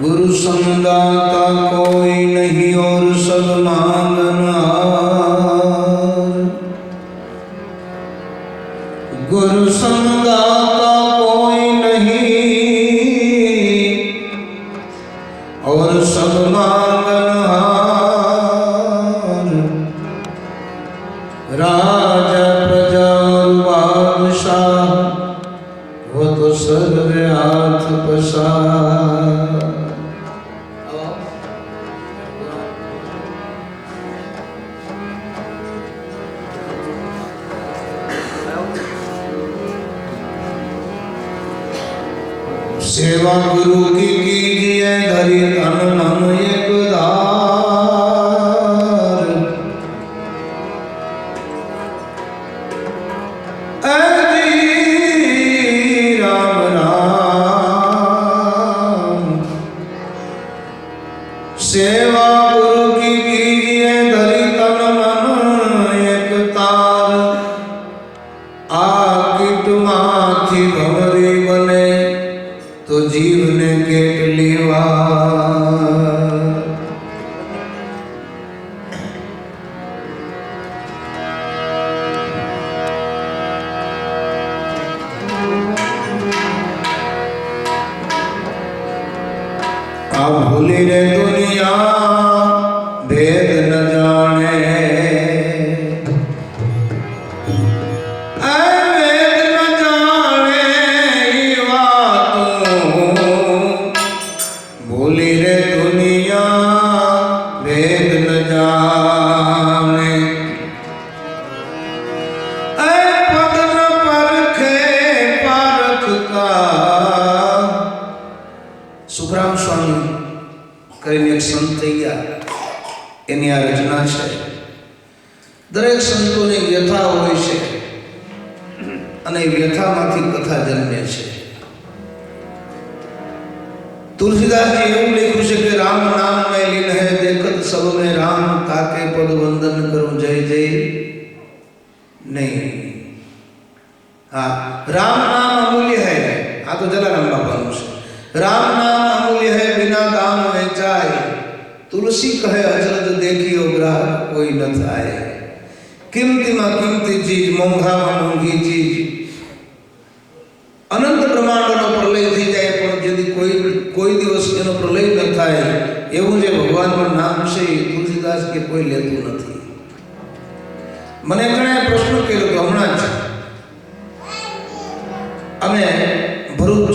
गुरु समदाता कोई नहीं और सब मांगनहार। गुरु समदाता कोई नहीं और सब मांगनहार। राजा प्रजा और बादशाह वो तो सर्वे हाथ पसार। सेवा गुरु की कीजिए धरी तन मन एक धार। राम राम सेवा गुरु की कीजिए धरी तन मन एक तार। आकिट माथी भंवरी बने तो जीव ने કેટલી વાર। આ ભૂલી રે દુનિયા ભેદ ન જાણે। भूली रे दुनिया भेद न जाने। पद न परखे पारख का। सुखराम स्वामी કરીને એક સંત થઈ ગયા, એની આ રચના છે। દરેક સંતોની વ્યથા હોય છે અને વ્યથામાંથી કથા જન્મે છે। तुलसीदास जी એવું લખ્યું છે કે રામ નામ में लीन है देखत सब में राम। ताके पद वंदन करूं जय जय नहीं। हाँ, राम नाम अमूल्य है। आ तो जलाराम बापाનું છે। राम नाम अमूल्य है बिना दाम वेचाय। तुलसी कहे अचरज देखियो ग्राहक कोई न थाय। किमती में किमती चीज मोंघा में मोंघी चीज। अनंत ब्रह्मांडનો પ્રલય થઈ જાય પણ यदि કોઈ દિવસ એનો પ્રલય ન થાય એવું જે ભગવાનનું નામ છે તુલસીદાસ કે કોઈ લેતું નથી। મને ઘણા પ્રશ્ન કર્યો તો હમણાં જ અમે ભરૂચ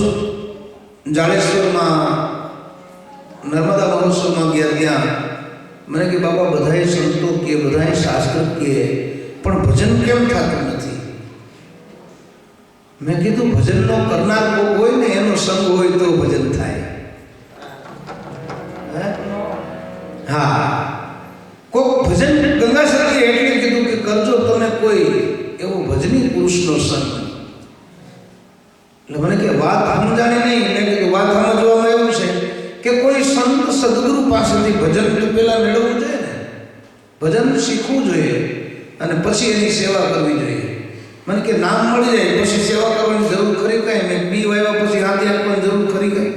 જાડેશ્વરમાં નર્મદા મહોત્સવમાં ગયા। ત્યાં મને કે બાપા બધાએ સંતો કે બધાએ શાસ્ત્ર કે પણ ભજન કેમ થતું નથી? मैं कीधु भजन नो करनार कोई होय ने एनो संग होय तो भजन थाय। हाँ, कोई भजन गंगा सती एटले कीधु के करजो तमे कोई एवो भजनी पुरुषनो संग। એટલે મને કે વાત સમજાણી નહીં। મેં કીધું વાત સમજવામાં એવું છે કે કોઈ સંત સદગુરુ પાસેથી ભજન તો પહેલા મેળવવું જોઈએ ને, ભજન શીખવું જોઈએ અને પછી એની સેવા કરવી જોઈએ। મને કે નામ મળી જાય પછી સેવા કરવાની જરૂર ખરી કઈ? મેં બી વાવ્યા પછી હાથી આપવાની જરૂર ખરી કઈ?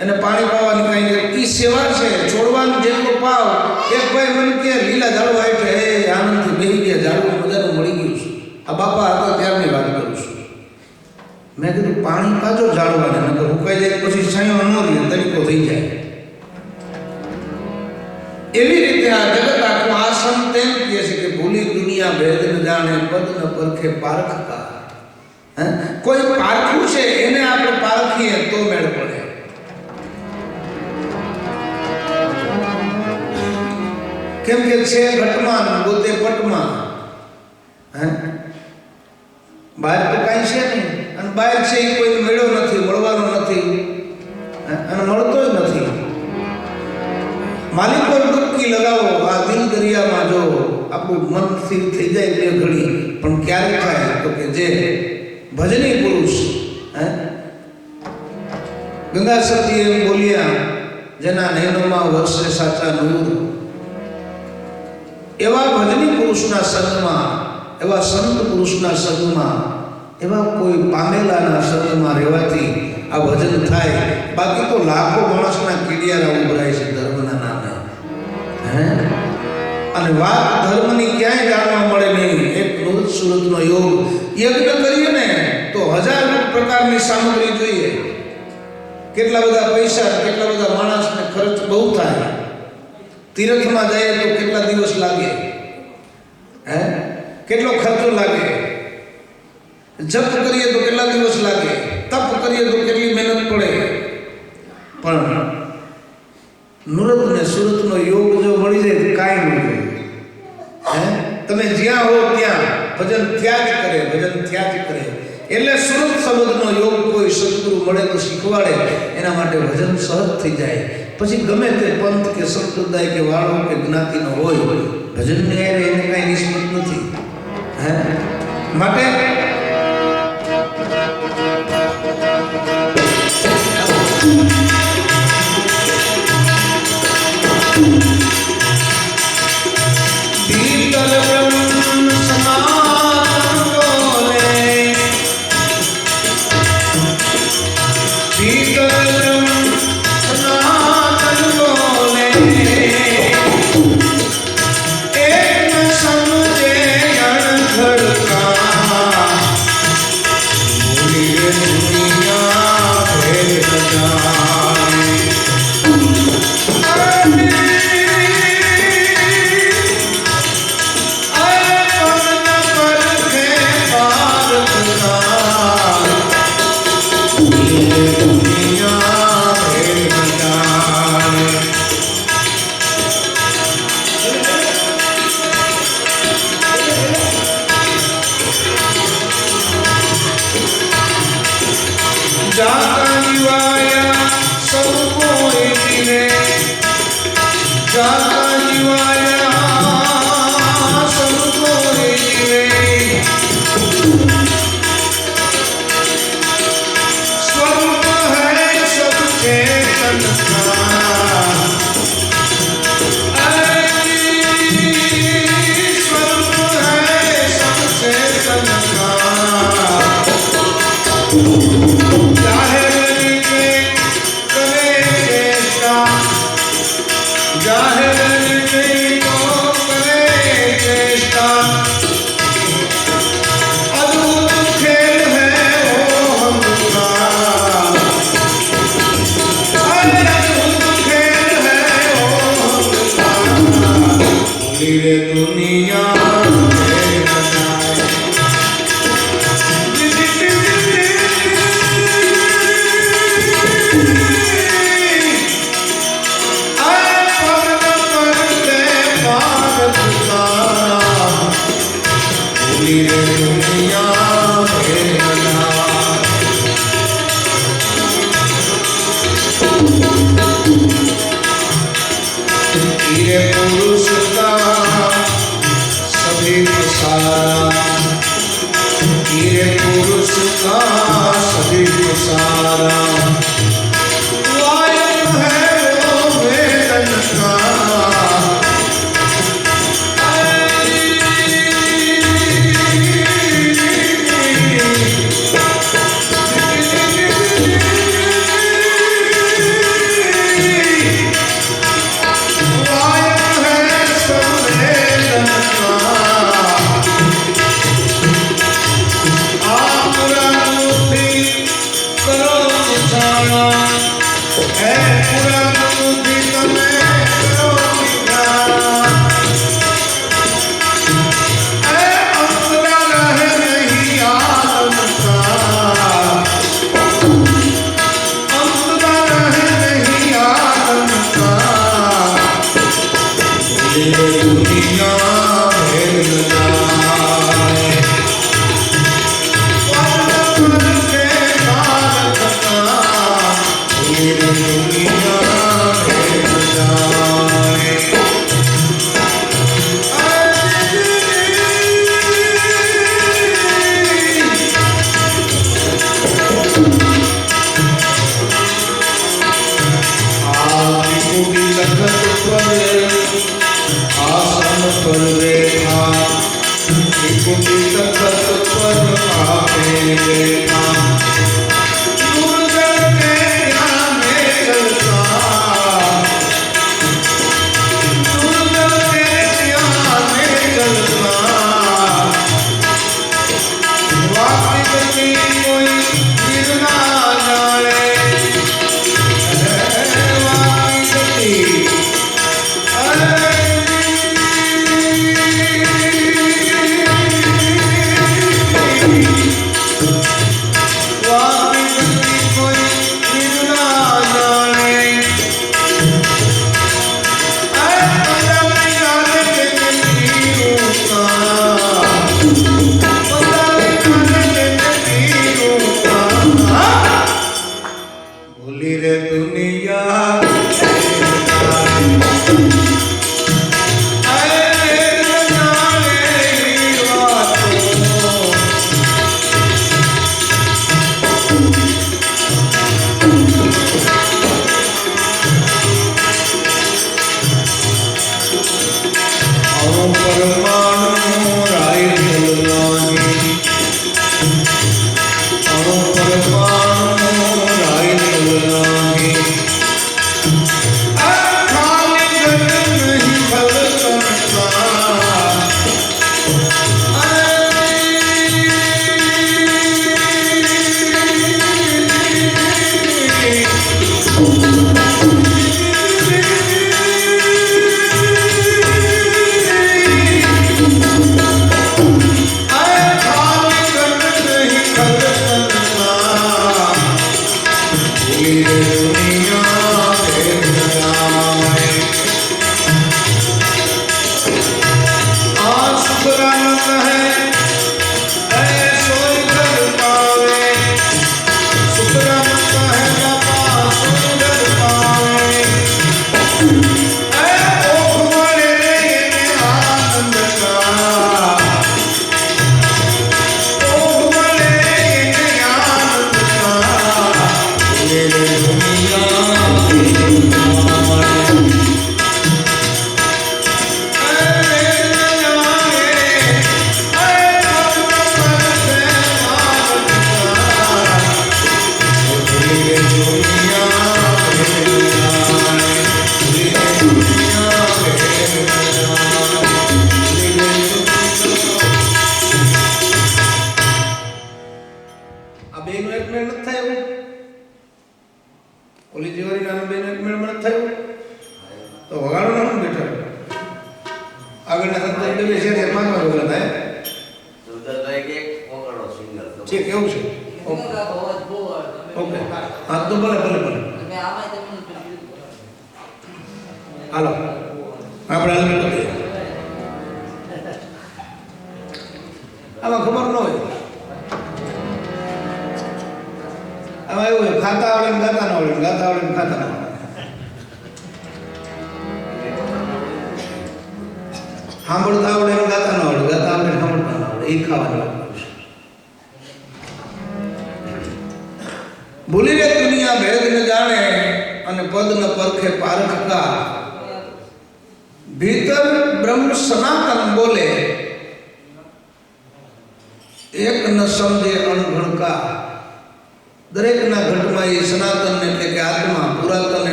એને પાણી પાવાની કઈ નહીં। એ સેવા છે। છોડવાનું જેટલો પાવ। એક ભાઈ મને કે લીલા ઝાડવા હેઠે હે આનંદથી બેહી ગયા, ઝાડવું મજાનું મળી ગયું છે। આ બાપા હતા ત્યારની વાત કરું છું। મેં કીધું પાણી પાજો ઝાડવાને, નકર હુકાઈ જાય પછી છાંયો ન રહે, તરીકો થઈ જાય। એવી રીતે આ જગત આખું આ સંત એમ કહે છે કે ભૂલી દુનિયા ભેદ ન જાણે પદ ન પરખે પારખતા। કોઈ પારખું છે એને આપણે પારખીએ તો મેળ પડે। કેમ કે છે ઘટમાં ગોતે પટમાં। બહાર તો કાંઈ છે નહીં અને બહાર છે એ કોઈને મળ્યો નથી, મળવાનો નથી અને મળતો જ નથી। मालिक पर डुबकी लगाओ आ दिल दरिया में जो आपको मन स्थिर थी जाए બે ઘડી પણ ક્યારે થાય તો કે જે ભજની પુરુષ ગંગાસરજી એમ બોલ્યા જેના નયનોમાં વરસે સાચા નૂર, એવા ભજની પુરુષના સંગમાં, એવા સંત પુરુષના સંગમાં, એવા કોઈ પામેલાના સંગમાં રહેવાથી આ ભજન થાય. બાકી તો લાખો માણસના કીડિયારા ઉભરાય છે ધર્મના નામે. અને વાત ધર્મની ક્યાંય જાણવા મળે નહીં. એક મૃત સુરતનો યોગ યજ્ઞ કરીએ ને તો 1000 પ્રકારની સામગ્રી જોઈએ. કેટલા બધા પૈસા, કેટલા બધા માણસને ખર્ચ બહુ થાય. તીર્થમાં જઈએ તો કેટલા દિવસ લાગે, કેટલો ખર્ચો લાગે. જપ કરીએ તો કેટલા દિવસ લાગે, તપ કરીએ તો કેટલી મહેનત પડે. પણ નુરત ને સુરતનો યોગ જો મળી જાય તો કાંઈ નહીં. તમે જ્યાં હો ત્યાં ભજન થયા જ કરે, ભજન થયા જ કરે. એટલે સુરત શબ્દનો યોગ કોઈ સદગુરુ મળે તો શીખવાડે, એના માટે ભજન સહજ થઈ જાય. પછી ગમે તે પંથ કે સંપ્રદાય કે વાળો કે જ્ઞાતિનો હોય, ભજનની આરે એને કાંઈ નિસ્બત નથી. માટે Sara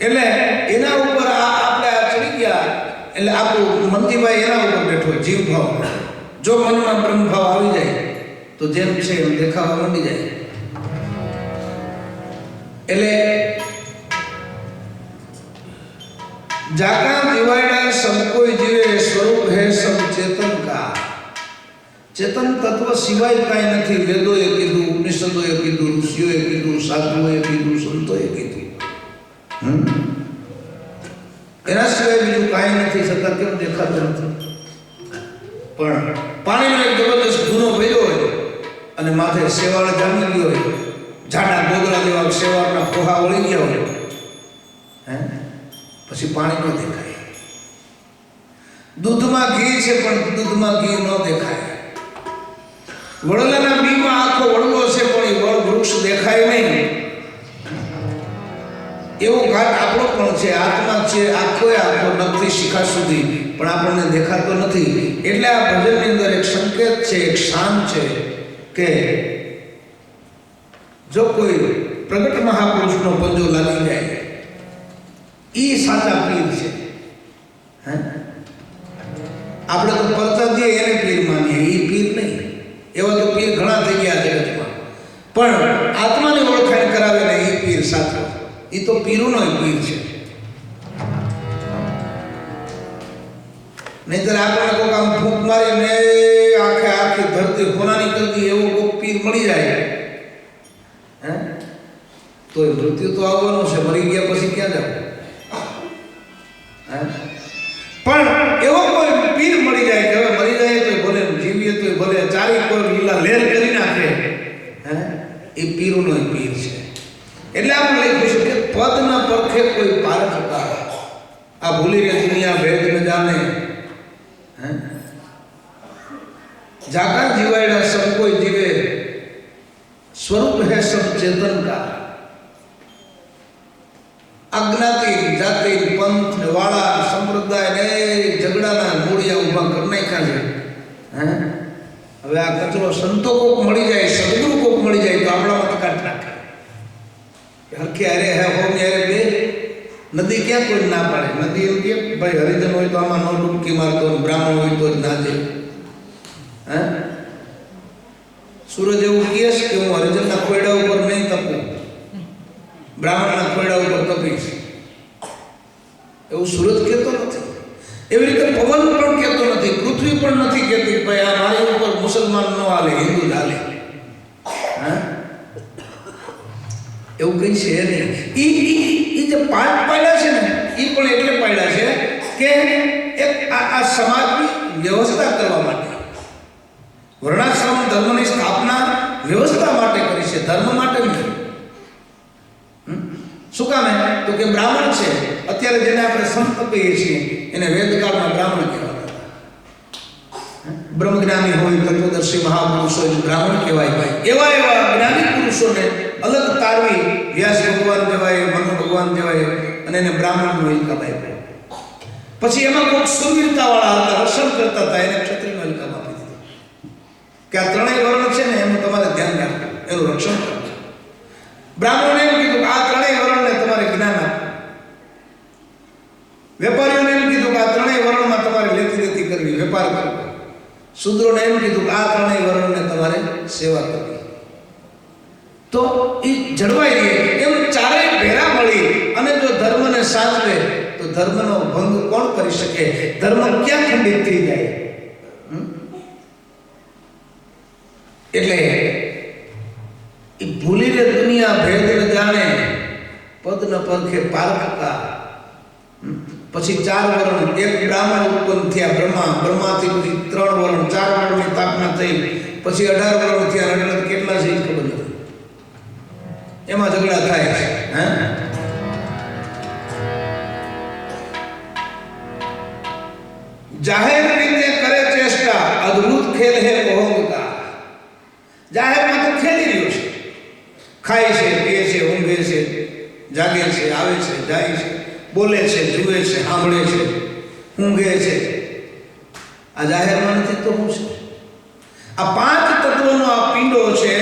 એટલે એના ઉપર આપણે આ ચડી ગયા એટલે આપણું મંતીભાઈ એના ઉપર બેઠો જીવ ભાવ. જો મનમાં બ્રહ્મ ભાવ આવી જાય તો જેમ છે એમ દેખાવા માંડી જાય. એટલે जाका दिवाड़ा सब कोई जीवे स्वरूप है सब चेतन का. चेतन तत्व सिवाय काई नहीं. वेदों ए कीधु, उपनिषदों ए कीधु, ऋषियों ए कीधु, साधुओं ए कीधु, संतों ए कीधु. एना सिवाय बीजू काई नहीं. छतां केम देखातो नथी. पण पाणीनो एक जबरदस्त गुनो पड्यो होय अने माथे सेवाळ जामी गयो होय, झाडा गोदड़ा जेवा सेवाळना पोहा वળી ગયા હોય, પછી પાણી ન દેખાય. દૂધમાં ઘી છે પણ દૂધમાં ઘી ન દેખાય. વડલાના બીમાં આખો વડલો છે પણ એ વડ વૃક્ષ દેખાય નહીં. એવો ઘાટ આપણો પણ છે. આત્મા છે આખો નખથી શિખા સુધી પણ આપણને દેખાતો નથી. એટલે આ ભજનની અંદર એક સંકેત છે, એક શાન છે કે જો કોઈ પ્રગટ મહાપુરુષનો પંજો લાગી જાય એ સાચા પીર છે. આપણે તો પરચા દઈએ એને પીર માનીએ, એ પીર નહીં. એવા તો પીર ઘણા થઈ ગયા જગતમાં, પણ આત્માની ઓળખાણ કરાવે ને એ પીર સાચો. એ તો પીરોનો પીર છે. નહીતર આપણને કોઈક આમ ફૂંક મારીને આખે આખી ધરતી હોનાની કરી દી એવો કોઈક પીર મળી જાય તો એ મૃત્યુ તો આવવાનું છે. મરી ગયા પછી ક્યાં જાવ? પણ એવો કોઈ પીર મળી જાય કે હવે મરી જાય તો ભલે, જીવીએ તો ભલે, ચારી કોઈ લીલા લેર કરી નાખે, એ પીરોનો પીર છે. એટલે આપણે લખ્યું છે કે પદ ન પરખે કોઈ પારખ કા. આ ભૂલી રે દુનિયા ભેદ ન જાને. जाका जीवाड़ा सब कोई जीवे स्वरूप है सब चेतन का. अज्ञाति जाति पंथ वाला संप्रदाय ने झगड़ाना मूड़िया उभा कर नाख्या छे. हवे आ कचरो संतो कोक मળી જાય, सदगुरु कोक मળી જાય तो आपणामां काढ नाखे. हरखे अरे है होम यारे बे नदी क्या कोई ना पाड़े. नदी एम के भाई हरिजन होय तो आमां नो डूबकी मारतो, ब्राह्मण होय तो ना जे. सूरज એવું કહે છે કે હું હરિજનના ખોયડા ઉપર નહીં તપું, બ્રાહ્મણના ખોયડા ઉપર તપીશ. એવું સૂરજ કહેતો નથી. એવી રીતે પવન પણ કહેતો નથી, પૃથ્વી પણ નથી કહેતી ભાઈ આ મારી ઉપર મુસલમાન ન હાલે, હિન્દુ જ હાલે. એવું કઈ છે નહીં. એ જે પાંચ પાડ્યા છે ને એ પણ એટલે પાડ્યા છે કે એક આ સમાજની વ્યવસ્થા કરવા માટે. વર્ણાશ્રમ ધર્મની સ્થાપના વ્યવસ્થા માટે કરી છે, ધર્મ માટે નહીં. શું કામ? તો કે બ્રાહ્મણ છે. અત્યારે જેને આપણે સંત કહીએ છીએ એને વેદકાળમાં બ્રાહ્મણ કહેવાય. બ્રહ્મજ્ઞાની હોય, તત્વદર્શી મહાપુરુષ હોય, બ્રાહ્મણ કહેવાય. એવા જ્ઞાની પુરુષોને અલગ તારવી વ્યાસ ભગવાન કહેવાય, મનુ ભગવાન કહેવાય અને એને બ્રાહ્મણનો ઇલકાબ આપ્યો. પછી એમાં કોઈ સુરવીરતાવાળા હતા, રક્ષણ કરતા હતા, એને ક્ષત્રિયનો ઇલકાબ આપી દીધો કે આ ત્રણેય વર્ણ છે ને એનું તમારે ધ્યાન રાખવું, એનું રક્ષણ કરવું. બ્રાહ્મણોને એમ કીધું કે આ ત્રણેય વર્ણને તમારે જ્ઞાન આપવું. વેપારીઓને એમ કીધું કે આ ત્રણેય વર્ણમાં તમારે લેતી દેતી કરવી, વેપાર કરવો. શૂદ્રોને એમ કીધું કે આ ત્રણેય વર્ણને તમારે સેવા કરવી. તો એ જળવાઈ રહે એમ ચારેય ભેરા મળી અને જો ધર્મને સાચવે તો ધર્મનો ભંગ કોણ કરી શકે? ધર્મ ક્યાં ખંડિત થઈ જાય? એટલે એ ભૂલી રે દુનિયા ભેદ ન જાણે, પદ ન પરખે પારખતા. પછી ચાર વર્ણ, એક બ્રાહ્મણ ઉત્પન્ન થયા બ્રહ્મા, બ્રહ્માથી પછી 3 વર્ણ, 4 વર્ણની સ્થાપના થઈ, પછી 18 વર્ણ થયા. એટલે કેટલા છે એ ખબર નથી, એમાં ઝઘડા થાય છે. જાહેર રીતે કરે ચેષ્ટા, અદ્ભુત ખેલ હે મોહંગ કા. જાહેરમાં તો ખેલી રહ્યો છે, ખાય છે, પીએ છે, ઊંઘે છે, જાગે છે, આવે છે, જાય છે, બોલે છે, જુએ છે, સાંભળે છે, ઊંઘે છે. આ જાહેરમાં નથી તો શું છે? આ 5 તત્વોનો આ પિંડો છે,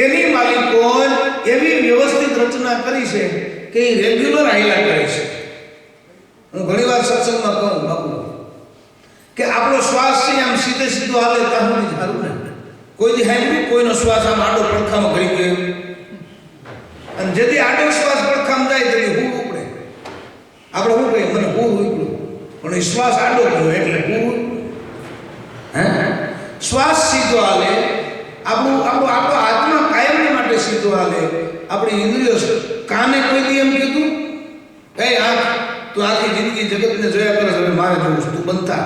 એની માલિકો એવી વ્યવસ્થિત રચના કરી છે કે એ રેગ્યુલર હાઈલા કરે છે. હું ઘણીવાર સત્સંગમાં કહું બાપુ કે આપણો શ્વાસ છે આમ સીધે સીધો હાલે ત્યાં સુધી સારું ને. કોઈ દી સાંભળ્યું કોઈનો શ્વાસ આમ આડો પડખામાં ઘડી ગયો? અને જેથી આડો શ્વાસ પડખામાં જાય તેથી હું ઉપડે. આપણે શું કહીએ મને હું ઉપડું, પણ એ શ્વાસ આડો ગયો એટલે હું. હે શ્વાસ સીધો હાલે, આપણો આત્મા કાયમની માટે સીધો હાલે. આપણી ઇન્દ્રિયો, કાને કોઈ દી એમ કીધું કઈ આંખ તું આખી જિંદગી જગતને જોયા કરે હવે મારે જોવું તું બનતા,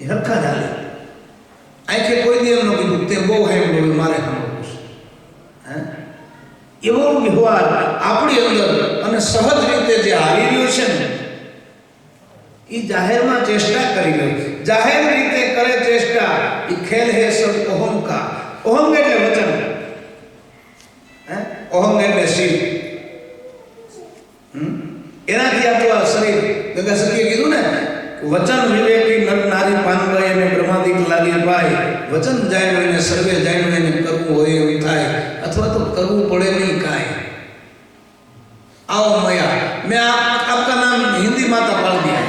એ હરખા જ હાલે. આંખે કોઈ દી એમ ન કીધું તે બહુ સાંભળ્યું મારે સાંભળવું છે. હે એવો વ્યવહાર આપણી અંદર અને સહજ રીતે જે હાલી રહ્યો છે ને એ જાહેરમાં ચેષ્ટા કરી ગઈ. જાહેર રીતે કરે ચેષ્ટા એ ખેલ હે સબ ઓહમ કા. ઓહમ એટલે વચન, ઓહમ એટલે શિવ. એનાથી આપણું શરીર ગંગા સખીએ કીધું ને વચન વિવેકી નર નારી પાનભાઈ અને બ્રહ્માદિક લાગી ભાઈ. વચન જાણ્યું એને સર્વે જાણ્યું એને કરવું હોય એવું થાય, અથવા તો કરવું પડે નહીં કાંઈ. आओ मैया मैं आपका नाम हिंदी माता पाल दिया.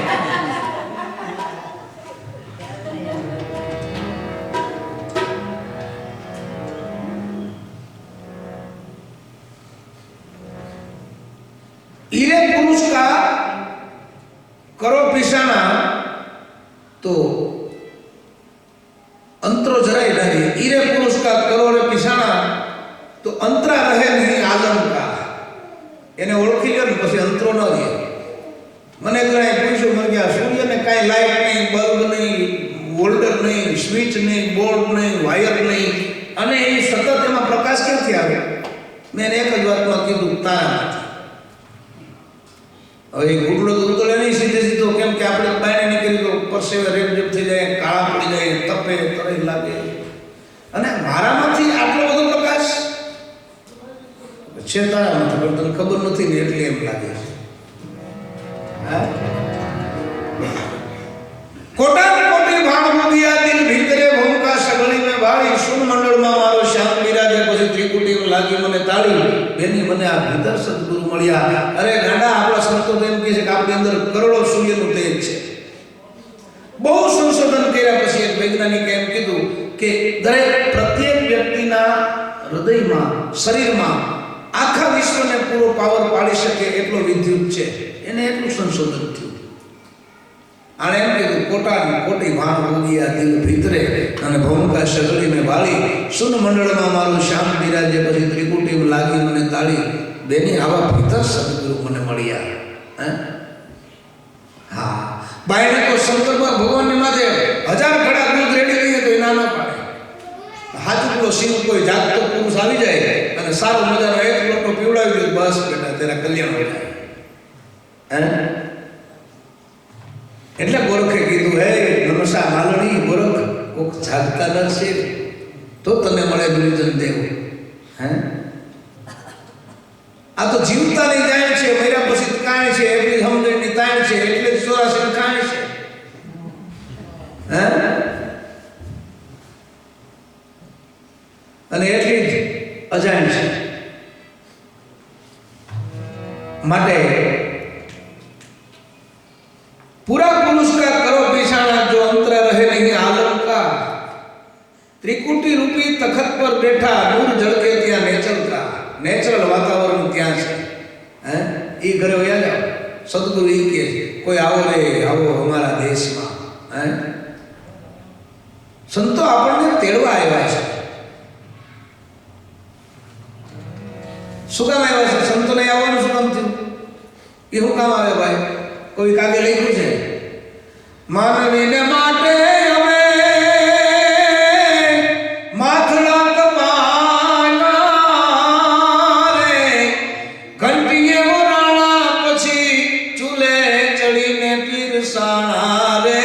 ईरे पुरुष का करो पिशाना तो अंतरो जराई नहीं. ईरे पुरुष का करो रे पिशाना तो अंतरा रहे नहीं आलम का. એને ઓળખી લો ને પછી અંતરો ન રહે. મને ઘણા પૂછ્યું મને કે સૂર્યને કાંઈ લાઇટ નહીં, બલ્બ નહીં, વોલ્ટર નહીં, સ્વિચ નહીં, બોર્ડ નહીં, વાયર નહીં, અને એ સતત એમાં પ્રકાશ ક્યાંથી આવે? મેં એને એક જ વાતમાં કીધું તારામાંથી. હવે એ ઘૂંટડો તો ઉતરે નહીં સીધે સીધો, કેમ કે આપણે બાયણે નીકળી તો પરસેવે રેપજેપ થઈ જાય, કાળા પડી જાય, તપે તરઈ લાગે. અને મારામાંથી આટલો બધો પ્રકાશ છે તારામાંથી, પણ તને ખબર નથી ને એટલે એમ લાગે છે. કોટાન કોટી ભાણ મુદિયા દિલ ભીતરે ભૂમકા સગળી મે ભાળી. સુન મંડળમાં મારો શ્યામ બિરાજે પછી ત્રિકુટી લાગી મને તાળી. બેની મને આ ભીતર સદગુરુ મળ્યા. અરે ગાંડા આપણા સંતો તો એમ કહે છે કે આપણી અંદર કરોડો સૂર્યનું તેજ છે. બહુ સંશોધન કર્યા પછી એક વૈજ્ઞાનિકે એમ કીધું કે દરેક પ્રત્યેક વ્યક્તિના હૃદયમાં, શરીરમાં આખા વિશ્વને પૂરો પાવર પાડી શકે એટલો વિદ્યુત છે. એને એટલું સંશોધન થયું. આણે એમ કીધું કોટાની કોટી ભાન ઉગિયા દિલ ભીતરે અને ભૂમકા સગળીને વાળી. સુન મંડળમાં મારું શ્યામ બિરાજે પછી ત્રિકુટી લાગી મને તાળી. બેની આવા ભીતર સદગુરુ મને મળ્યા. હા બાયણે તો શંકર ભગવાનની માથે 1000 ઘડા દૂધ રેડી લઈએ તો એ ના પાડે. હાથુકલો શિવ કોઈ જાગતો પુરુષ આવી જાય અને સારો મજાનો એક લોટો પીવડાવી દે, બસ બેટા તેના કલ્યાણ હોય. એટલે ગોરખે કીધું હે નમસા માલણી ગોરખ કોક જાગતા નરશે તો તને મળે ગુરુજન દેવ. હે આ તો જીવતાની જાણ છે, મર્યા પછી કાંઈ છે, એટલી સમજણની તાણ છે, એટલે જ 84 કાંઈ છે. હે અને એટલી જ અજાણ છે. માટે पूरा पुरुष का करो पिछाना जो अंतरा रहे नहीं आलम का. त्रिकुटी रूपी तखत पर बैठा नूर जड़के ત્યાં નેચરલ કા નેચરલ વાતાવરણ ત્યાં છે. હે એ ઘરે વયા જાઓ. સદગુરુ એ કહે છે કોઈ આવો રે આવો અમારા દેશમાં. હે સંતો આપણને તેડવા આવ્યા છે. શું કામ આવ્યા છે? સંતોને આવવાનું શું કામ થયું? એ શું કામ આવે ભાઈ? કોઈ કાગે લખ્યું છે માનવીને માટે અમે માથડા કપાયા રે. ઘંટીએ વરાણા પછી ચૂલે ચડીને પીરસાણા રે.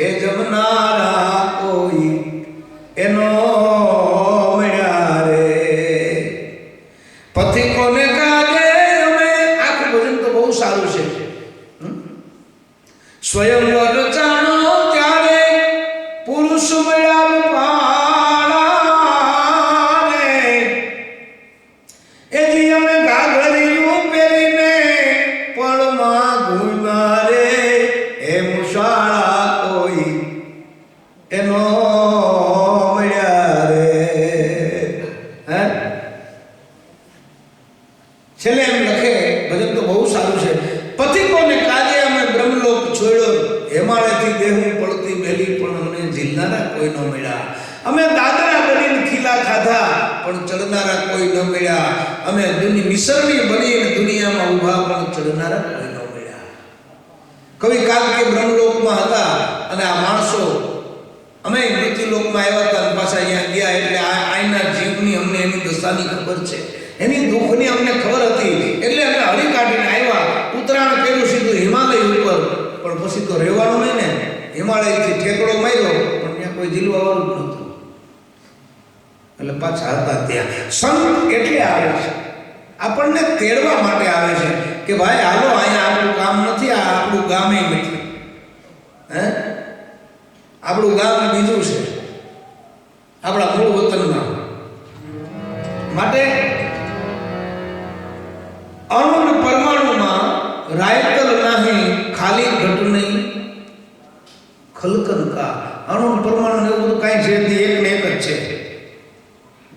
એ જમનારા કોઈ એનો મળ્યા રે. પથિકોને કાગે અમે. આખું ભજન તો બહુ સારું છે. સ્વયંવર જાણો ત્યારે પુરુષ મળ્યા પાળા રે. કોઈ ન મળ્યા, અમે નિસરણી બનીને દુનિયામાં ઊભા પણ ચડનારા કોઈ ન મળ્યા. કવિ કાલ કે બ્રહ્મલોકમાં હતા અને આ માણસો અમે મૃત્યુલોકમાં આવ્યા હતા અને પાછા અહીંયા ગયા, એટલે આઈના જીવની અમને એની દશાની ખબર છે, એની દુઃખની અમને ખબર હતી, એટલે અમે હળી કાઢીને આવ્યા. ઉત્તરાયણ કર્યું સીધું હિમાલય ઉપર, પણ પછી તો રહેવાનું નહીં ને. હિમાલયથી ઠેકડો માર્યો પણ ત્યાં કોઈ જીલવા વાળું જ નહોતું, એટલે પાછા હતા ત્યાં. સંત એટલે આવે છે, આપણને તેડવા માટે આવે છે કે ભાઈ હાલો, અહીંયા આપણું કામ નથી, આ આપણું ગામે નથી. હે, આપણું ગામ બીજું છે, આપણા મૂળ વતનમાં. માટે અણુ પરમાણુમાં રાયતલ નહીં, ખાલી ઘટ નહીં ખલકન કા. અણુ પરમાણુ એવું બધું કાંઈ છે નહીં, એક ને એક જ છે.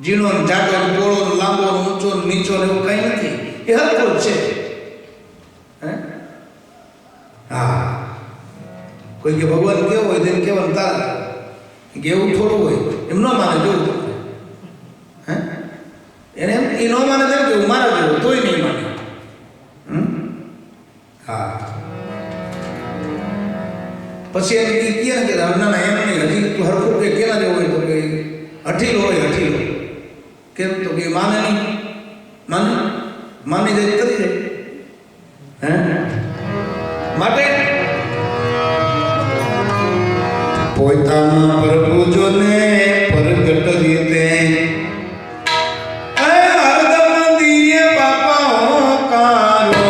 ઝીણો જાડો પોળો લાંબો ઊંચો નીચો એવું કાંઈ નથી, એ હરખો જ છે. હા, કોઈ કે ભગવાન કેવો હોય તેને કેવાનું તારા કે એવું થોડું હોય, એમ ન માને. જોવું હે, એને એમ એ ન માને તેમ કેવું મારા જેવું, તોય નહીં માને. હા, પછી એને કહે ને કે ના ના એમ નહીં, હજી તું હરખું કે કેના જેવું હોય, તો કે હઠીલો હોય, હઠીલો. કેમ તો કે માને નહીં, માની જાય કરી જાય. હે, માટે પોતાના પ્રભુ જોને પ્રગટ રીતે હરદમ દિયે બાપા હોકારો.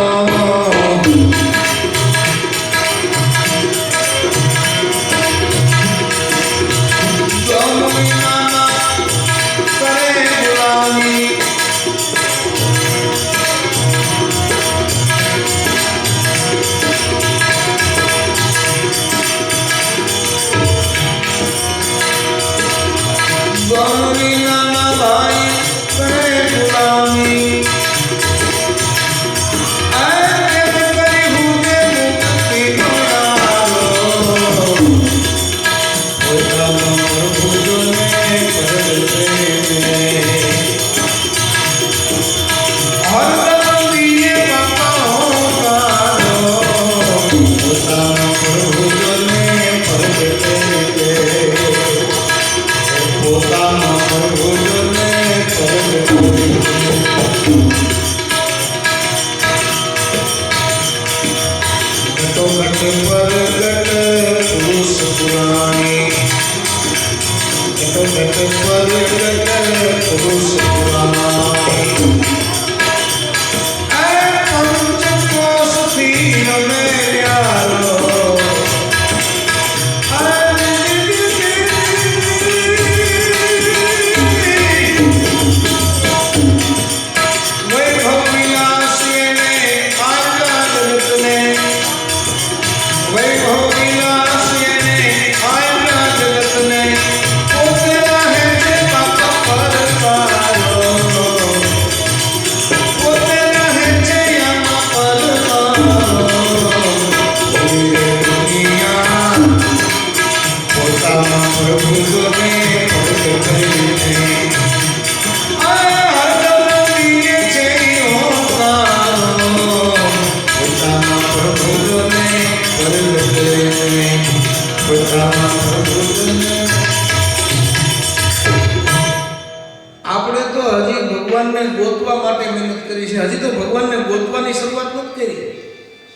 આપણે તો હજી ભગવાનને ગોતવા માટે મહેનત કરી છે, હજી તો ભગવાનને ગોતવાની શરૂઆત નથી કરી,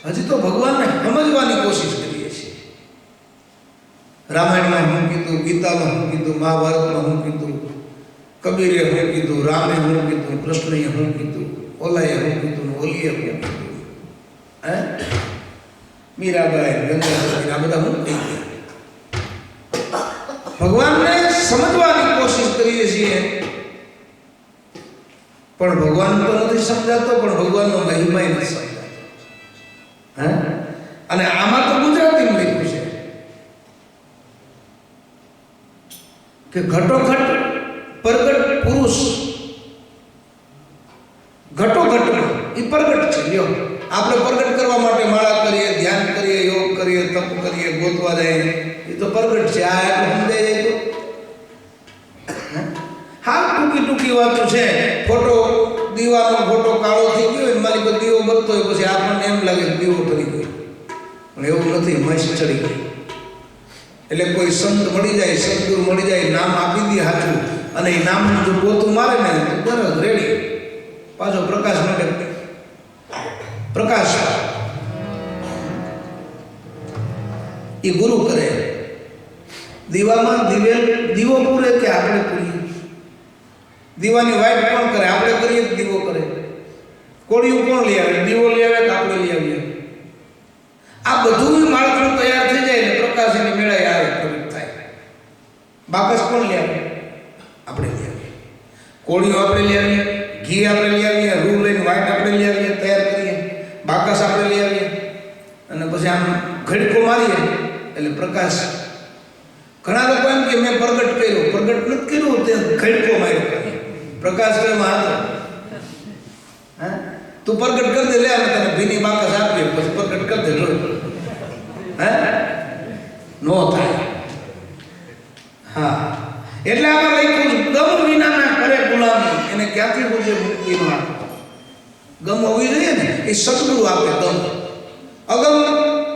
હજી તો ભગવાનને સમજવાની કોશિશ કરીએ છીએ. રામાયણમાં શું કીધું, ગીતામાં શું કીધું, મહાભારતમાં શું કીધું, કબીરે શું કીધું, રામે શું કીધું, કૃષ્ણએ શું કીધું, ઓલાએ શું કીધું, ઓલીએ શું કીધું, હે મીરાબાઈ ગંગાધર આ બધા શું કહી ગયા. ભગવાનને સમજવાની કોશિશ કરીએ છીએ, પણ ભગવાન તો નથી સમજાતો, પણ ભગવાનનો મહિમા નથી સમજાતો. હે, અને આમાં તો ગુજરાતીમાં લખ્યું છે કે ઘટોઘટ પ્રગટ પુરુષ. ઘટોઘટમાં એ પ્રગટ છે. લ્યો, આપણે પ્રગટ કરવા માટે માળા કરીએ, ધ્યાન કરીએ, યોગ કરીએ, તપ કરીએ, ગોતવા જાય, એ તો પ્રગટ છે. આ એટલે સમજાય જાય તો હા, ટૂંકી વાતો છે. ફોટો દીવાનો ફોટો કાળો થઈ ગયો હોય, મારી કોઈ દીવો બનતો હોય, પછી આપણને એમ લાગે કે દીવો ઠરી ગયો, પણ એવું નથી, મસ ચડી ગઈ. એટલે કોઈ સંત મળી જાય, સદગુરુ મળી જાય, નામ આપી દે સાચું, અને એ નામ જો પોતું મારે ને તો તરત રેડી, પાછો પ્રકાશ માટે પ્રકાશ એ ગુરુ કરે. દીવામાં દીવો પૂરે કે આપણે પૂરીએ? દીવાની વાઇટ કોણ કરે? આપણે કરીએ કે દીવો કરે? કોળિયું કોણ લઈ આવે? દીવો લઈ આવે કે આપણે લઈ આવીએ? આ બધું માળખું તૈયાર થઈ જાય ને પ્રકાશ એની મેળાએ આવે, પ્રગટ થાય. બાકસ કોણ લઈ આવે? આપણે લઈ આવીએ. કોળિયું આપણે લઈ આવીએ, ઘી આપણે લઈ આવીએ, રૂ લઈને વાઇટ આપણે લઈ આવીએ, તૈયાર કરીએ, બાકસ આપણે લઈ આવીએ, અને પછી આમ ઘડકો મારીએ એટલે પ્રકાશ. ઘણા લોકો એમ કે મેં પ્રગટ કર્યો, પ્રગટ નથી કર્યું, તે ખડકો માર્યો. પ્રકાશ કર્યો હતો, હા તું પ્રગટ કરી દે, લે અમે તને ભીની બાકસ આપીએ, પછી પ્રગટ કરી દે, જોઈ હે નો થાય. હા એટલે આમાં લખ્યું ગમ વિનાના કરે ગુલામી, એને ક્યાંથી પૂછે મુક્તિમાં? ગમ હોવી જોઈએ ને, એ સદગુરુ આપે ગમ. અગમ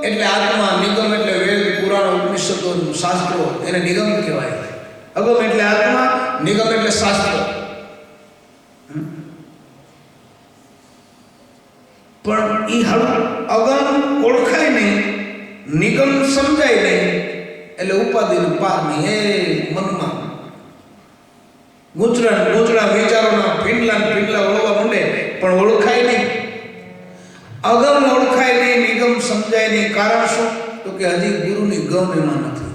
એટલે આત્મા, નિગમ એટલે વેદ, પુરાણ, ઉપનિષદો, શાસ્ત્રો, એને નિગમ કહેવાય. અગમ એટલે આત્મા, નિગમ એટલે શાસ્ત્ર. પણ એ અગમ ઓળખાય નહીં, નિગમ સમજાય નહીં, એટલે ઉપાધિનું પાર નહીં. એ મનમાં ગૂંચળા વિચારોના પીંડલા વળવા માંડે, પણ ઓળખાય નહીં. અગમ ઓળખાય નહીં, નિગમ સમજાય નહીં. કારણ શું? તો કે હજી ગુરુની ગમ એમાં નથી.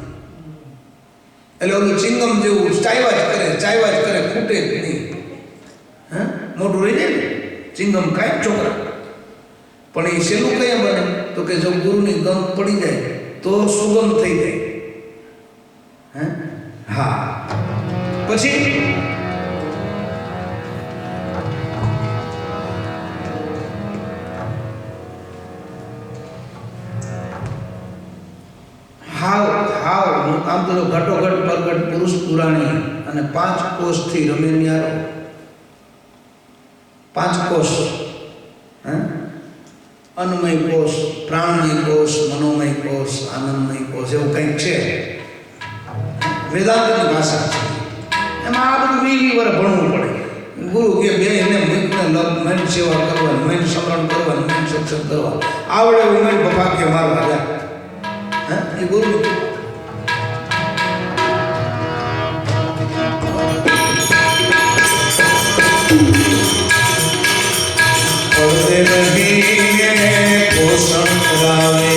એટલે ઓલું ચિંગમ જેવું ચાયવા જ કરે, ખૂટે જ નહીં. હા મોટું રહી જાય ને ચિંગમ કાંઈ છોકરા, પણ એ છેલ્લું કયા બને? તો કે જો ગુરુની ગમ પડી જાય તો સુગમ થઈ જાય. હા પછી આમ તો ઘટોઘટ પરગટ પુરુષ પુરાણી અને 5 કોષથી રમે ન્યારો. 5 કોષ, અન્નમય કોષ, પ્રાણમય કોષ, મનોમય કોષ, આનંદમય કોષ, એવું કંઈક છે. વેદાંતની ભાષા છે. એમાં આ બધું 20 વર્ષ ભણવું પડે. ગુરુ કે બે એને મન સેવા કરવાની, મન સ્મરણ કરવાની, મન સત્સંગ કરવા આવડે એવું મન ભાગ્ય મારવા જાય. એ ગુરુ પડદે રહીને પોષણ કરાવે,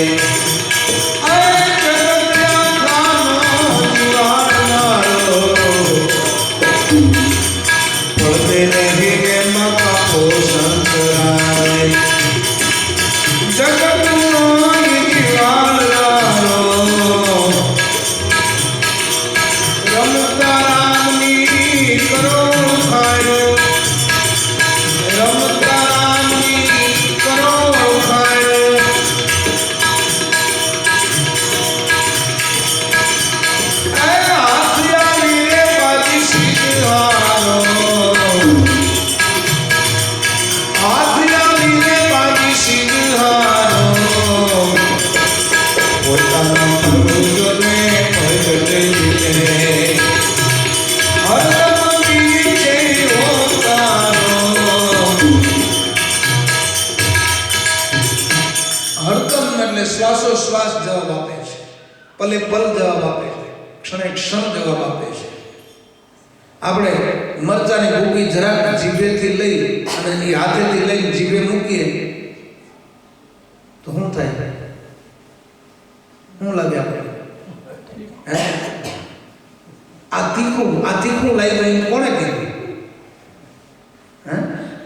પડદે રહીને માતા પોષણ કરાવે, જગતનો નિવારો રમતા રામની કરો ખાયો, રમતા શ્વાસોશ્વાસ જવાબ આપે છે, પલે પલ જવાબ આપે છે, ક્ષણે ક્ષણ જવાબ આપે છે. આપણે મરચાની ભૂકી જરાક જીભેથી લઈ અને એ હાથેથી લઈને જીભે મૂકીએ તો શું થાય? શું લાગે આપણે? આ તીખું લાગ્યું કોણે કીધું?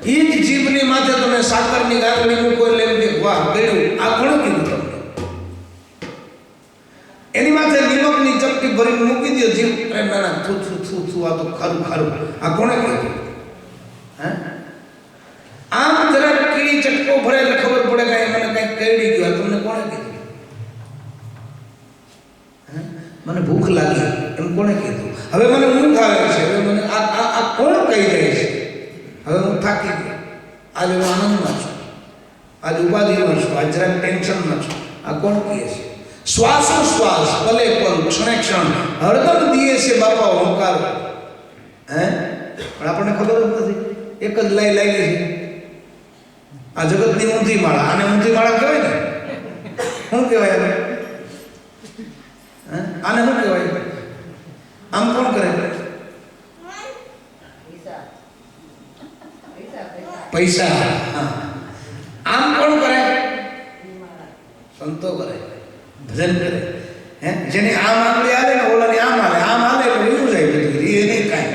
એ જ જીભની માથે તમે સાકરની ગાંઠડી મૂકો એટલે એમ કે વાહ ગળ્યું, આ કોણે કીધું તમને? એની માથે નિમકની ચપટી ભરીને મૂકી દો જીભ, અરે ના થૂ આ તો ખારું, આ કોણે કીધું? આમ જરા કીડી ચટકો ભરે એટલે ખબર પડે કે મને કંઈક કરડી ગયું, તમને કોણે કીધું? મને ભૂખ લાગી એમ કોણે કીધું? હવે મને ઊંઘ આવે છે, હવે મને આ કોણ કહી જાય છે? હવે હું થાકી ગયો. આજે હું આનંદમાં છું, આજે ઉપાધિમાં છું, આજે જરાક ટેન્શનમાં છું. આ કોણ કહે છે? શ્વાસોશ્વાસ, પલે પલ, ક્ષણે ક્ષણ હરદમ દીએ છે બાપા હોંકાર. હે પણ આપણને ખબર જ નથી. એક જ લાઈ લાગી છે. આ જગતની ઊંધી માળા, આને ઊંધી માળા કહેવાય ને. શું કહેવાય આને? આને શું કહેવાય? આમ કોણ કરે? પૈસા. હા, આમ કોણ કરે? સંતો કરે, ભજન કરે. હે જેને આમ આંગળી હાલે ને ઓલાની આમ હાલે, આમ હાલે એટલે એવું જાય બધું. એ નહીં કાંઈ.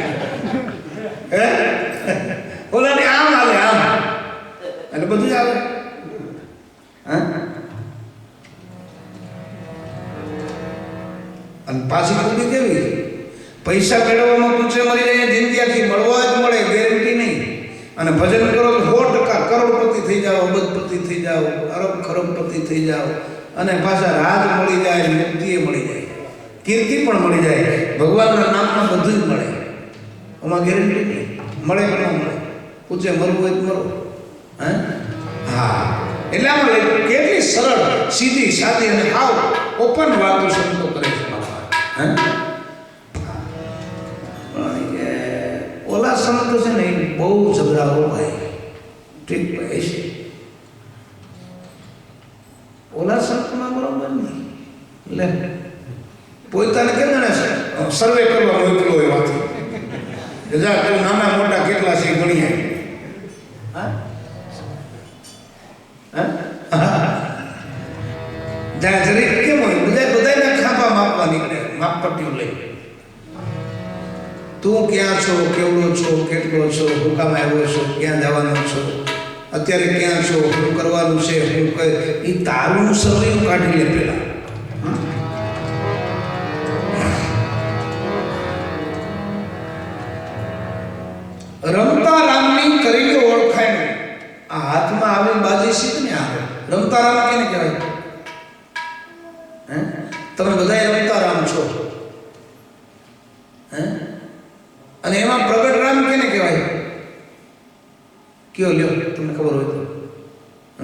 હે ઓલાની આમ હાલે, આમ એટલે બધું આવે. હા, અને પાછી ખૂબી કેવી? પૈસા મેળવવામાં પૂછે મરી જાય, જિંદગી આખી મળવા જ મળે, ગેરંટી નહીં. અને ભજન કરો તો 100% કરોડપતિ થઈ જાઓ, અબજપતિ થઈ જાઓ, અરબ ખરબપતિ થઈ જાઓ, અને પાછા રાજ મળી જાય, મુક્તિ મળી જાય, કીર્તિ પણ મળી જાય, ભગવાનના નામમાં બધું જ મળે. આમાં ગેરંટી નહીં. મળે કે ન મળે? પૂછે મરવું હોય તો મરો. હે હા, એટલે આમાં કેટલી સરળ, સીધી, સાદી અને હાવ ઓપન વાતો સંતો કરે છે બાપા. હે ઓલા સંતો છે ને બહુ ઝઘડાઓ ભાઈ. ઠીક ભાઈ છે ઓલા સંતમાં બરોબર નહીં. લે પોતાને કેમ જાણે છે સર્વે કરવા મોકલો એ વાત. જા તું નાના મોટા કેટલા છે ગણી આવી. જ્યાં જરીક કેમ હોય બધાના ખાપા માપવા નીકળે, માપપટ્ટીઓ લઈ. તું ક્યાં છો, કેવડો છો, કેટલો છો, હું કામ આવ્યો છો, ક્યાં જવાનો છો, અત્યારે ક્યાં છો, શું કરવાનું છે, શું કહે એ તારું સર્વે કાઢી લે પેલા. રમતા રામની કરીને ઓળખાય નહીં. આ હાથમાં આવી બાજી શીખ ને આવે. રમતા રામ કેને કહેવાય? હે તમે બધા રમતા રામ છો. હે અને એમાં પ્રગટ રામ કેને કહેવાય? કયો લ્યો, તમને ખબર હોય તો.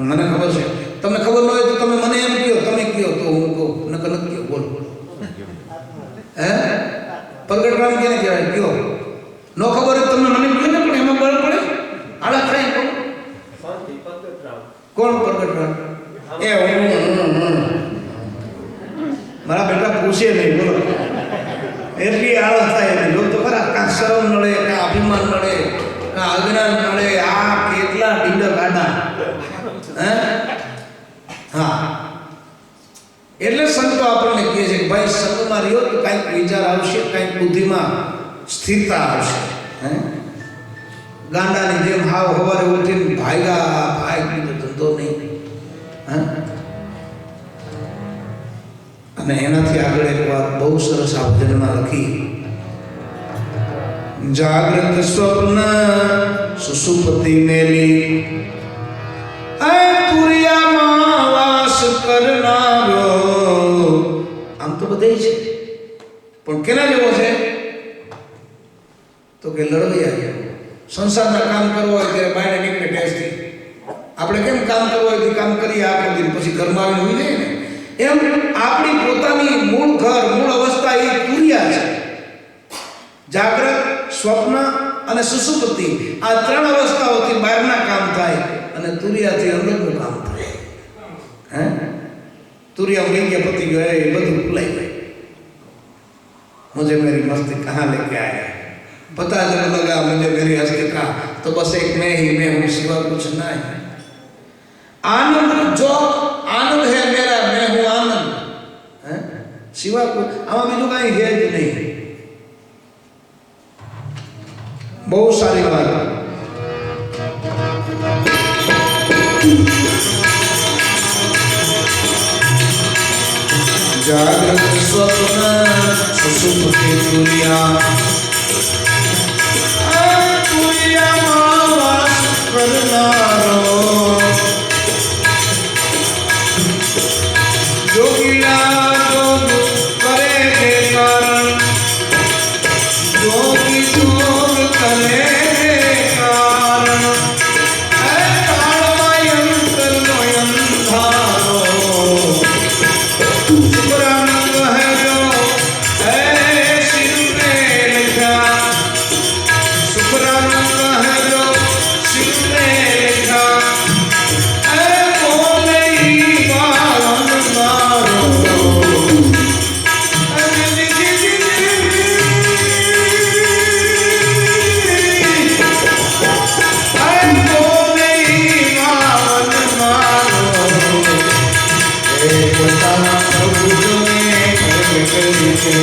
મને ખબર છે. તમને ખબર ન હોય તો તમે મને એમ કહો, તમે કહો તો હું કહું, નકર નથી કહો. બોલો. હે પ્રગટ રામ કેને કહેવાય? કયો. ન ખબર હોય તમને મને કહો ને, પણ એમાં બળ પડે આળા થાય. કોણ પ્રગટ રામ? એ મારા બેટા પૂછે નહીં. બોલો એટલી આળસ થાય એને. જો તો ખરા, કાં શરમ નડે, કાં અભિમાન નડે, કાં અજ્ઞાન નડે. આ કેટલા ડીંડર ગાડા. હે હા, એટલે સંતો આપણને કહે છે કે ભાઈ સંતમાં રહ્યો તો કાંઈક વિચાર આવશે, કાંઈક બુદ્ધિમાં સ્થિરતા આવશે. હે ગાંડાની જેમ હાવ સવારે ઉઠીને ભાઈ ધંધો નહીં. હે અને એનાથી આગળ એક વાત બહુ સરસ આ ભજનમાં લખી. જાગ્રત સ્વપ્ન સુષુપ્તિ મેલી, તુરિયામાં વાસ કરનારો. આમ તો બધે છે, પણ કેના જેવો છે? તો કે લડવૈયા. સંસારના કામ કરવો હોય ત્યારે બાયણે નીકળે ટેસ્ટથી. આપણે કેમ કામ કરવું હોય તો કામ કરીએ આખો દિન, પછી ઘરમાં આવીને હોઈ જાય ને. એમ આપણી પોતાની મૂળ ઘર, મૂળ અવસ્થા એ તુરિયા છે. જાગ્રત, સ્વપ્ન અને સુષુપ્તિ, આ ત્રણ અવસ્થાઓથી બહારના કામ થાય અને તુરિયાથી અંદરનું કામ થાય. હે તુરિયા ઉડી ગયા, પતી ગયો, એ બધું ભૂલાઈ જાય. मुझे मेरी मस्ती कहाँ लेके आया, पता चलने लगा मुझे मेरी हस्ती का, तो बस एक मैं ही मैं हूँ, सिवा कुछ नहीं. आनंद, जो आनंद है मेरा, मैं हूँ आनंद. है सिवा कुछ आमा बीजू कहीं है જ નહીં. બહુ સારી વાત. જાગ્રત સ્વપ્ન સુષુપ્તિ તુરિયા, તુરિયામાં વાસ કરનારો. જોગીલા જોગ કરે છે કારણ, જોગી જોગ કરે છે કારણ. પોતાના પ્રભુને કરી છે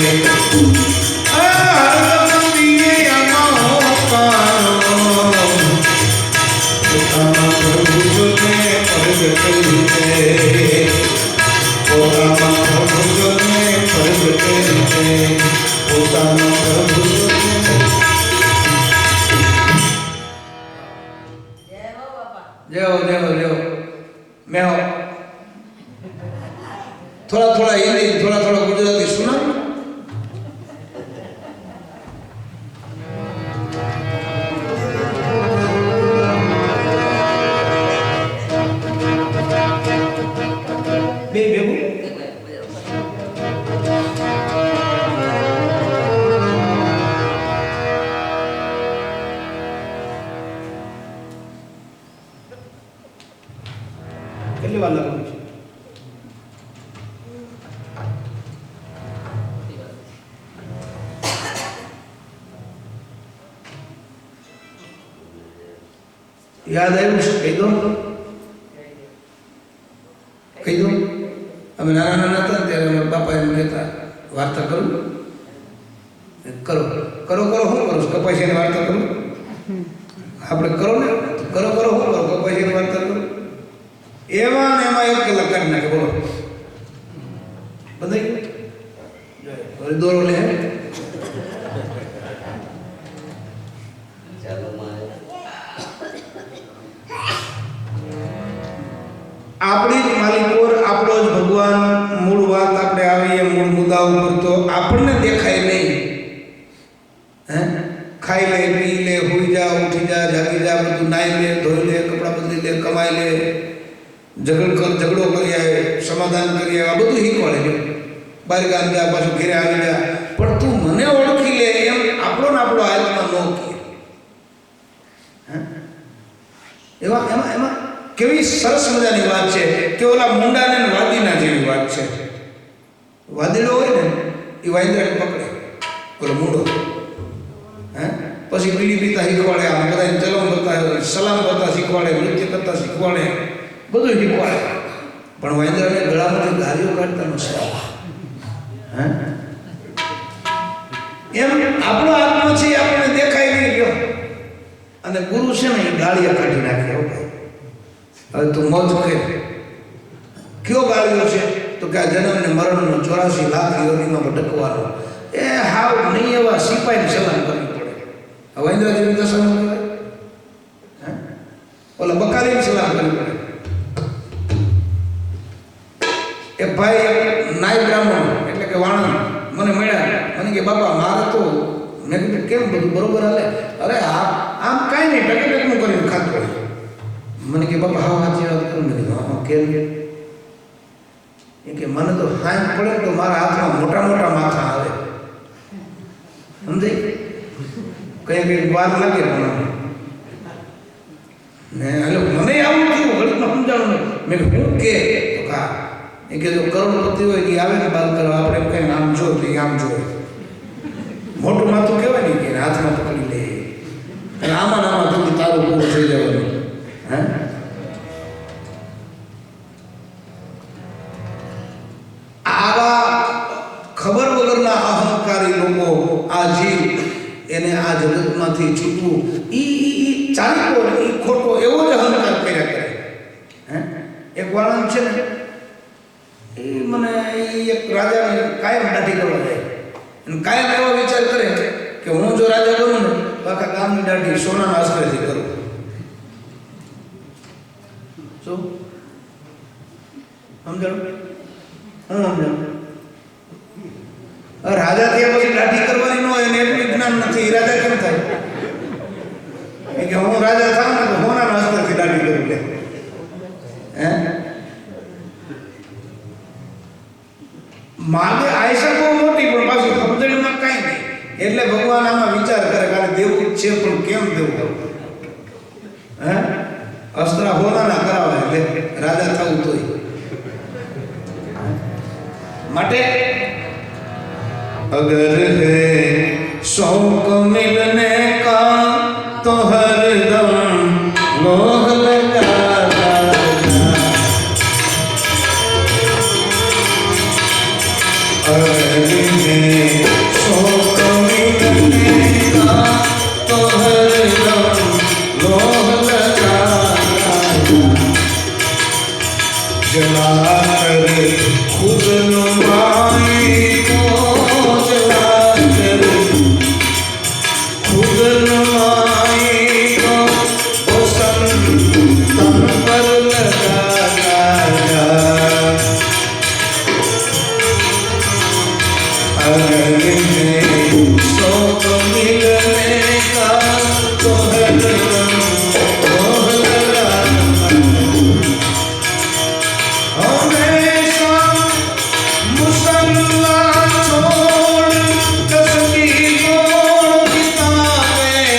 હરદમ દિને અમારો પારો પોતાના પ્રભુને કરી છે પોતાના પ્રભુને કરી છે પોતાના પ્રભુને जय मैं थोड़ा थोड़ा हिंदी थोड़ा थोड़ा गुजराती सुना કેટલી વાર લાગવાની છે યાદ આવ્યું છે કહી દો અમે નાના નાના હતા ત્યારે અમારા બાપા એમ કહેતા વાર્તા કરું કરો કરો કરો શું કરો કપાસિયાની વાર્તા કરું આપણે કરો ને કરો કરો શું કરો કપાસિયાની વાર્તા કરું એમાં ને એમાં એક કલાક કાઢી નાખે બોલો બધા દોરો લે આપણી જ માલિકોર આપણો જ ભગવાન મૂળ વાત આપણે આવીએ મૂળ મુદ્દા ઉપર તો આપણને દેખાય નહીં હે ખાઈ લે પી લે હોઈ જા ઉઠી જા જાગી જા બધું નાઈ લે ધોઈ લે કપડાં બદલી લે કમાઈ લે ઝઘડો કરી આવે સમાધાન કરી આવે આ બધું શીખવાડે છે બહાર ગામ જા પાછું ઘેરે આવી જા પણ તું મને ઓળખી લે એમ આપણો ને આપણો આત્મા ન કહે એમાં એમાં એમાં કેવી સરસ મજાની વાત છે કે ઓલા મુંડાને વાદીના જેવી વાત છે વાદીડો હોય ને એ વાંદરાને પકડે ઓલો મુંડો હે પછી પીડી પીતા શીખવાડે આમ બધાને ચલમ કરતા સલામ કરતા શીખવાડે નૃત્ય કરતા શીખવાડે બધું શીખવાડે પણ વાંદરાને ગળામાંથી ગાલીઓ કાઢતા નથી હે એમ આપણો આત્મા છે આપણને દેખાય નહીં ગયો અને ગુરુ છે ને એ ગાળિયા કાઢી નાખે એવું હવે તું મોજ કરે કયો ગાળ્યો છે તો કે આ જન્મ ને મરણનો 84 લાખ યોનીમાં ભટકવાનો એ હાવ નહીં એવા સિપાહીને સલામ કરવી પડે હવે ઇન્દ્ર જેવી તો સલામ કરે ઓલા બકારીને સલામ કરવી પડે એ ભાઈ નાય બ્રાહ્મણ એટલે કે વાણંદ મને મળ્યા મને કે બાપા મારે તો મેં કીધું કેમ બધું બરોબર હાલે અરે આમ કાંઈ નહીં ટકેટકનું કરીને ખાતું હોય મને કે બાપા હા સાચી વાત કરું મેં કીધું હા કેમ એ કે મને તો હાથ પડે તો મારા હાથમાં મોટા મોટા માથા આવે સમજાય કઈ કઈ વાર લાગે પણ ને હાલો મને આવું થયું ઘડીકમાં સમજાણું મેં હું કે તો કા એ કે જો કરોડપતિ હોય એ આવે ને બાદ કરવા આપણે એમ કઈ આમ જો તો આમ જોવે મોટું માથું કહેવાય ને કે હાથમાં પકડી લે અને આમાં આમાં થતું તારું પૂરું થઈ જવાનું હે આવા ખબર વગરના અહંકારી લોકો આ જીવ એને આ જગતમાંથી છૂટવું ઈ ચાલીકો ઈ ખોટો એવો જ અહંકાર કર્યા કરે હે એક વાળંદ છે ને એ મને એક રાજાને કાયમ દાઢી કરવા જાય અને કાયમ એવો વિચાર કરે કે હું જો રાજા બનું ને તો આખા ગામની દાઢી સોનાના અસ્ત્રથી કરું શું સમજાણું હું સમજાણું રાજા થયા પછી દાઢી કરવાની ન હોય એને એટલું જ્ઞાન નથી રાજા કેમ થાય કે હું રાજા થાઉં ને તો સોનાના અસ્ત્રથી દાઢી કરું લે હે માગે આયસા બહુ મોટી પણ પાછું સમજણમાં કાંઈ નહીં એટલે ભગવાન આમાં વિચાર કરે કે દેવું છે પણ કેમ દેવું હે અસ્ત્ર હોનાના કરાવે એટલે રાજા થવું તોય માટે અગર હે શૌક મિલને કા તો હરદમ લોહ લગાતા जलाकर खुद नुमाई को, जलाकर खुद नुमाई को, वो तन पर लगाया अगले में शौक मिलने का तो है हमेशा मुसल्ला छोड़ तस्बीह को किताबें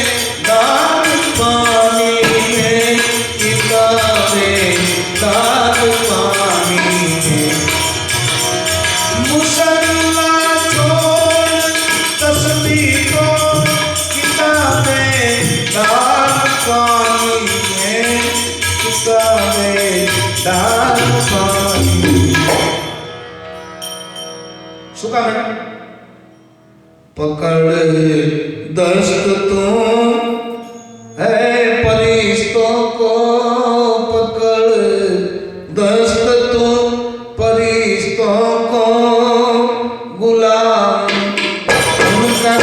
दाग पानी में, किताबें दाग पानी में, मुसल्ला छोड़ तस्बीह को किताबें दाग पानी में, किताबें दाग पानी। શું કામ है? पकड़ दस्त तू है फरिश्तों को, पकड़ दस्त तू फरिश्तों को, गुलाम उनका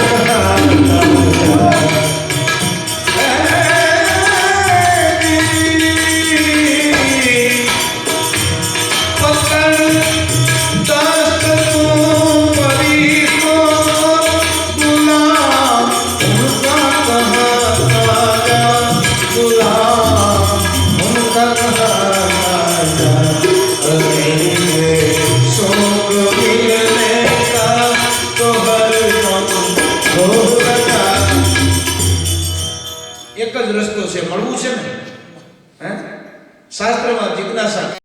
એક જ રસ્તો છે, મળવું છે ને, હે શાસ્ત્રમાં જિજ્ઞાસા